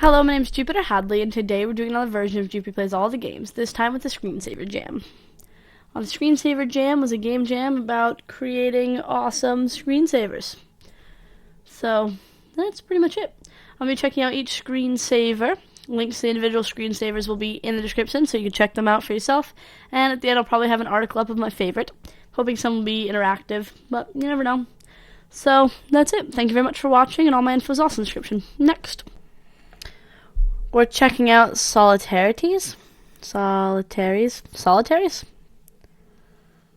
Hello, my name is Jupiter Hadley, and today we're doing another version of Jupi Plays All the Games, this time with the Screensaver Jam. The Screensaver Jam was a game jam about creating awesome screensavers. So, that's pretty much it. I'll be checking out each screensaver. Links to the individual screensavers will be in the description, so you can check them out for yourself. And at the end, I'll probably have an article up of my favorite. Hoping some will be interactive, but you never know. So, that's it. Thank you very much for watching, and all my info is also in the description. Next. We're checking out Solitaries.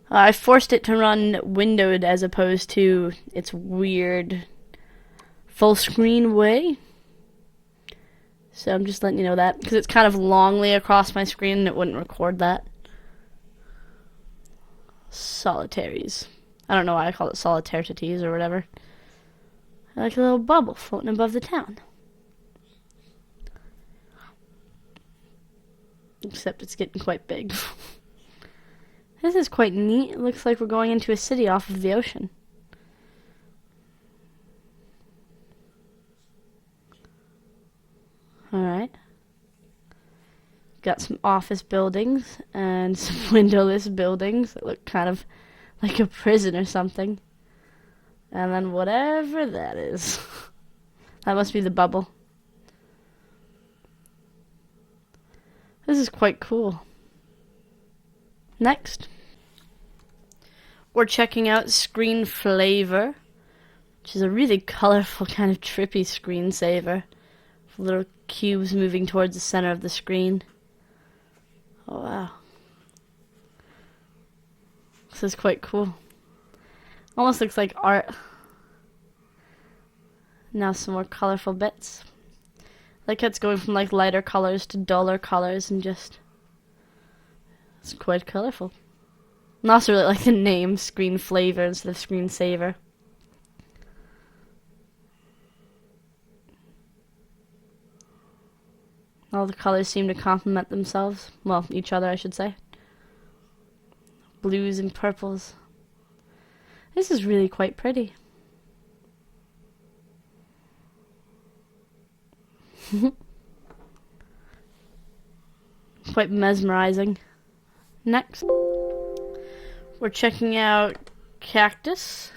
I forced it to run windowed as opposed to its weird full screen way. So I'm just letting you know that, because it's kind of longly across my screen and it wouldn't record that. Solitaries. I don't know why I call it Solitarities or whatever. I like a little bubble floating above the town. Except it's getting quite big. This is quite neat. It looks like we're going into a city off of the ocean. Alright. Got some office buildings and some windowless buildings that look kind of like a prison or something. And then whatever that is. That must be the bubble. This is quite cool. Next, we're checking out Screensaver, which is a really colorful, kind of trippy screensaver. Little cubes moving towards the center of the screen. Oh wow. This is quite cool. Almost looks like art. Now some more colorful bits. Like how it's going from like lighter colors to duller colors and just it's quite colorful. And I also really like the name Screensaver instead of Screensaver. All the colors seem to complement themselves. Well, each other I should say. Blues and purples. This is really quite pretty. Quite mesmerizing. Next, we're checking out Cactusss.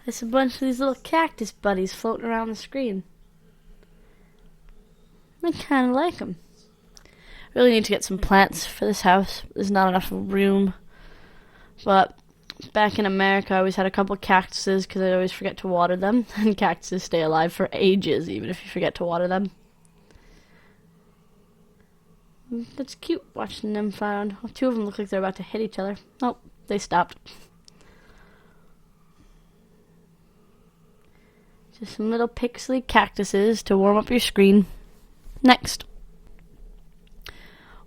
There's a bunch of these little cactus buddies floating around the screen. I kind of like them. Really need to get some plants for this house. There's not enough room. But back in America, I always had a couple cactuses because I always forget to water them. And cactuses stay alive for ages, even if you forget to water them. That's cute, watching them fly around. Well, two of them look like they're about to hit each other. Oh, they stopped. Just some little pixely cactuses to warm up your screen. Next,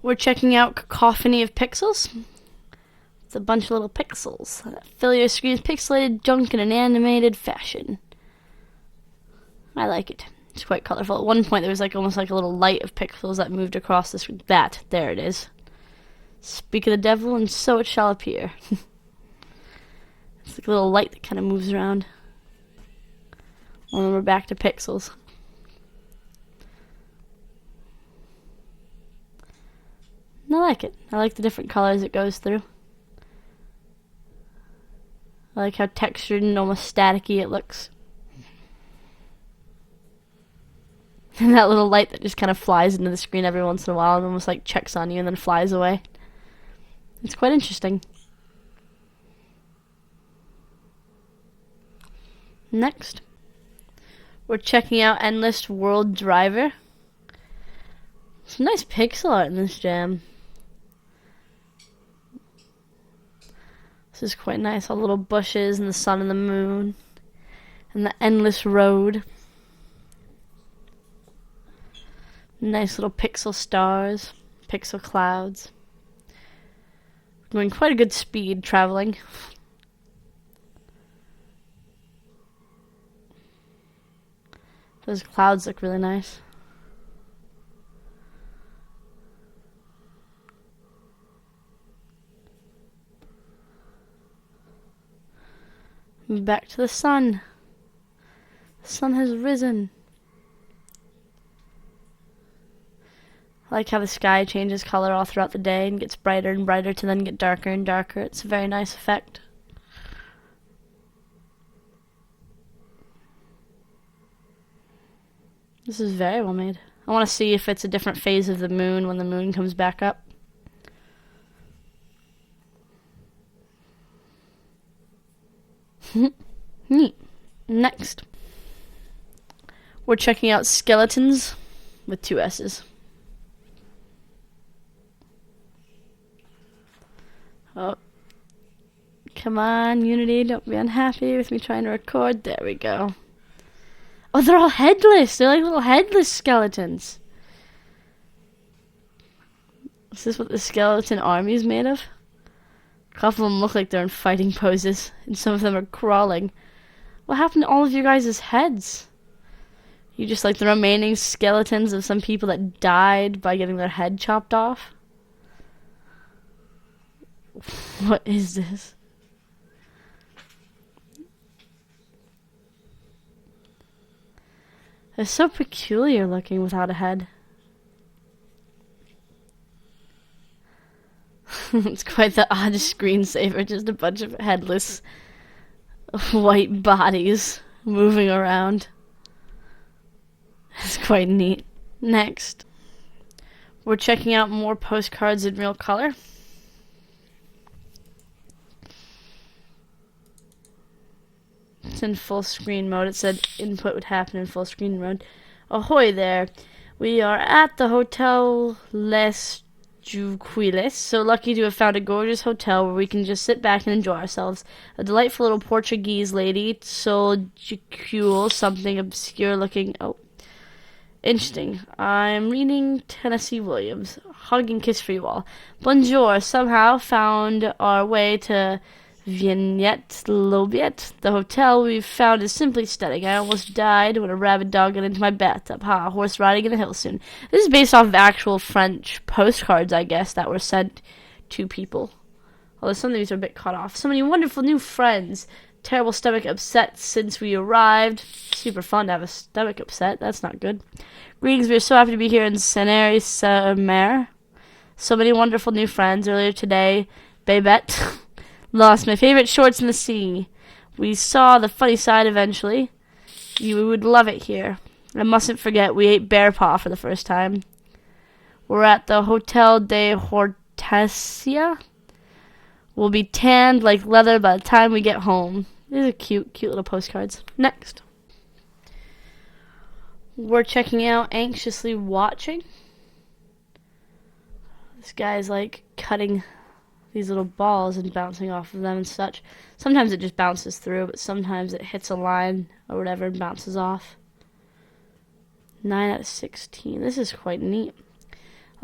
we're checking out Cacophony of Pixels. It's a bunch of little pixels that fill your screen's pixelated junk in an animated fashion. I like it. It's quite colorful. At one point, there was like almost like a little light of pixels that moved across the screen. There it is. Speak of the devil, and so it shall appear. It's like a little light that kind of moves around. And then we're back to pixels. And I like it. I like the different colors it goes through. I like how textured and almost staticky it looks. And that little light that just kind of flies into the screen every once in a while and almost like checks on you and then flies away. It's quite interesting. Next, we're checking out Endless World Driver. Some nice pixel art in this jam. This is quite nice. All the little bushes and the sun and the moon and the endless road. Nice little pixel stars, pixel clouds. Going quite a good speed traveling. Those clouds look really nice. Back to the sun. The sun has risen. I like how the sky changes color all throughout the day and gets brighter and brighter to then get darker and darker. It's a very nice effect. This is very well made. I want to see if it's a different phase of the moon when the moon comes back up. Neat. Next, we're checking out skeletons with 2 S's. Oh, come on, Unity, don't be unhappy with me trying to record. There we go. Oh, they're all headless. They're like little headless skeletons. Is this what the skeleton army is made of? A couple of them look like they're in fighting poses, and some of them are crawling. What happened to all of your guys' heads? You just like the remaining skeletons of some people that died by getting their head chopped off? What is this? They're so peculiar looking without a head. It's quite the odd screensaver, just a bunch of headless white bodies moving around. It's quite neat. Next, we're checking out more postcards in real color. It's in full screen mode. It said input would happen in full screen mode. Ahoy there. We are at the Hotel Les Juquiles, so lucky to have found a gorgeous hotel where we can just sit back and enjoy ourselves. A delightful little Portuguese lady sold something obscure looking. Oh, interesting. I'm reading Tennessee Williams. Hug and kiss for you all. Bonjour. Somehow found our way to Vignette Lobiet. The hotel we've found is simply stunning. I almost died when a rabid dog got into my bathtub. Ha, horse riding in the hills soon. This is based off of actual French postcards, I guess, that were sent to people. Although some of these are a bit cut off. So many wonderful new friends. Terrible stomach upset since we arrived. Super fun to have a stomach upset. That's not good. Greetings, we're so happy to be here in Saint-Mer. So many wonderful new friends. Earlier today, Babette lost my favorite shorts in the sea. We saw the funny side eventually. You would love it here. I mustn't forget, we ate bear paw for the first time. We're at the Hotel de Hortensia. We'll be tanned like leather by the time we get home. These are cute, cute little postcards. Next, we're checking out Anxiously Watching. This guy's like cutting these little balls and bouncing off of them and such. Sometimes it just bounces through, but sometimes it hits a line or whatever and bounces off. 9 out of 16. This is quite neat. I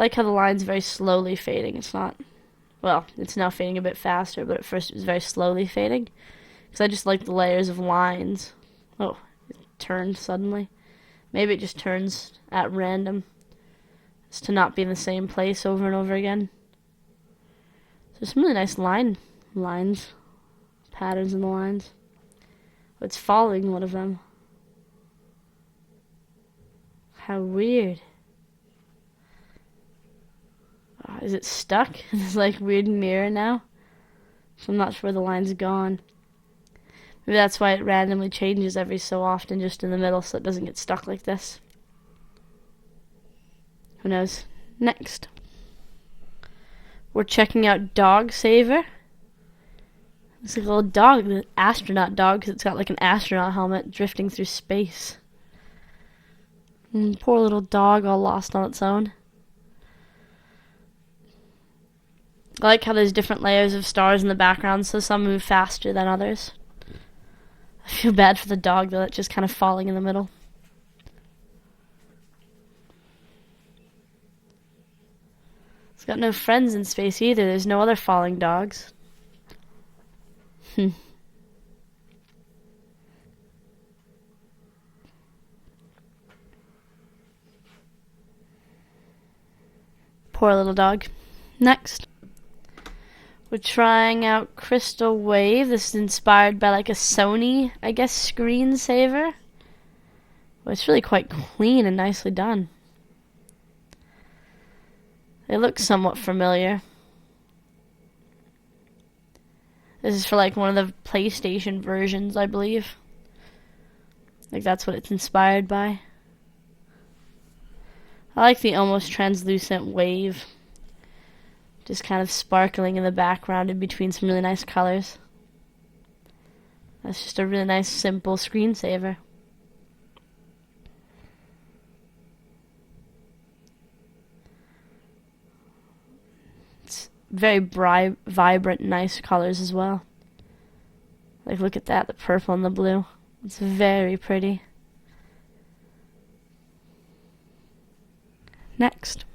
like how the line's very slowly fading. It's not, well, it's now fading a bit faster, but at first it was very slowly fading. Because I just like the layers of lines. Oh, it turned suddenly. Maybe it just turns at random. It's to not be in the same place over and over again. There's some really nice lines, patterns in the lines. Oh, it's following one of them. How weird. Oh, is it stuck in this like weird mirror now? So I'm not sure where the line's gone. Maybe that's why it randomly changes every so often just in the middle so it doesn't get stuck like this. Who knows? Next, we're checking out DOGSAVER. It's like a little dog, an astronaut dog, because it's got like an astronaut helmet drifting through space. Poor little dog all lost on its own. I like how there's different layers of stars in the background, so some move faster than others. I feel bad for the dog, though, that's just kind of falling in the middle. It's got no friends in space either. There's no other falling dogs. Poor little dog. Next, we're trying out Cristal Wave. This is inspired by like a Sony, I guess, screensaver. Well, it's really quite clean and nicely done. They look somewhat familiar. This is for like one of the PlayStation versions, I believe. Like that's what it's inspired by. I like the almost translucent wave. Just kind of sparkling in the background in between some really nice colors. That's just a really nice, simple screensaver. It's very vibrant, nice colors as well. Like, look at that, the purple and the blue. It's very pretty. Next.